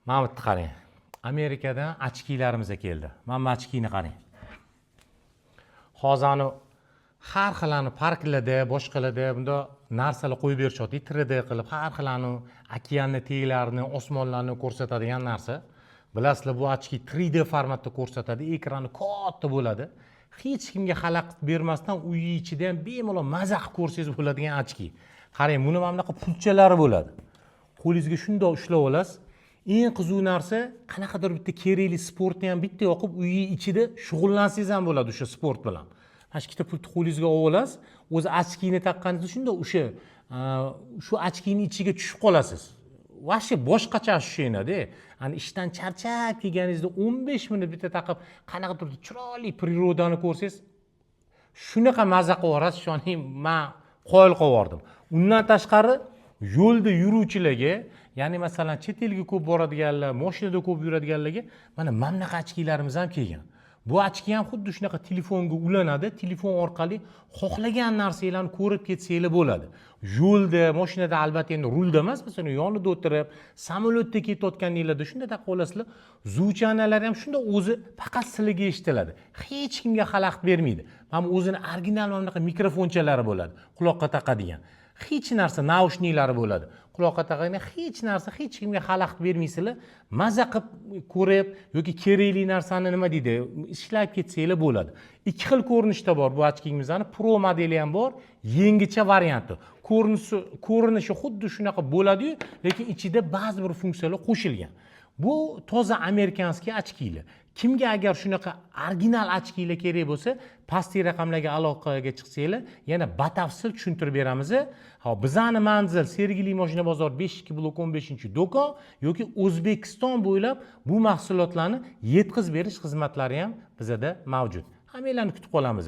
Mana bu qarang. Amerikadan ochkilarimiz keldi. Mana bu ochkini qarang. Hozirni har xilani parklarda, boshqalarda bunda narsalar qo'yib berishyapti, 3D qilib, har xilani okeanni tegilarini, osmonlarni ko'rsatadigan narsa. Bilasizlar, bu ochki 3D formatda ko'rsatadi, ekrani katta bo'ladi. Hech kimga xalaqit bermasdan uy ichida ham bemalol maza qilib ko'rsangiz bo'ladigan ochki. Qarang, buni mana bunaqa pulchalari bo'ladi. Qo'lingizga shundoq ushlab olasiz. Eng qiziq narsa, qanaqadir bitta kerakli sportni ham bitta yoqib uy ichida shug'ullansangiz ham bo'ladi o'sha sport bilan. Mana shu ikkita pultni qo'lingizga olasiz, o'zi ochkini taqqaningizda shunda o'sha shu ochkini ichiga tushib qolasiz. Vaqti boshqacha tushaynadi. Ani ishdan charchab kelganingizda 15 minut bitta taqib qanaqadir chiroyli prirodani ko'rsangiz, shunaqa maza qilaverasiz, ishoning, men qoyil qoldim. Undan tashqari yo'lda yuruvchilarga, ya'ni masalan chet elga ko'p boradiganlar, mashinada ko'p yuradiganlarga mana bunaqa ochkilarimiz ham kelgan. Bu ochki ham xuddi shunaqa telefonga ulanadi, telefon orqali xohlagan narsalarni ko'rib ketsanglar bo'ladi. Yo'lda, mashinada albatta endi rulda emas, masalan yonida o'tirib, samolyotda ketayotganinglarda shunda taqib olasizlar. Zuvchanalar ham shunda o'zi faqat sizlarga eshitiladi. Hech kimga xalaqit bermaydi. Mana o'zini original bunaqa mikrofonchalari bo'ladi, quloqqa taqadigan. Hech narsa naushniklari bo'ladi. Quloqqa taqadigan hech narsa hech kimga xalaqit bermaysizlar. Maza qilib ko'rib yoki kerakli narsani nima deydi, ishlab ketsanglar bo'ladi. Ikki xil ko'rinishda bor bu ochkingizning. Pro modeli ham bor, yangicha varianti. Ko'rinishi xuddi shunaqa bo'ladi-yu, lekin ichida ba'zi bir funksiyalar qo'shilgan. Bu toza amerikanskiy ochkilar. Kimga agar shunaqa original ochkilar kerak bo'lsa, pastki raqamlarga aloqaga chiqsanglar, yana batafsil tushuntirib beramiz. Bizning manzil Sergeli mashina bozor 5-blok 15-do'kon yoki O'zbekiston bo'ylab bu mahsulotlarni yetkazib berish xizmatlari ham bizda mavjud. Hammalarni kutib qolamiz.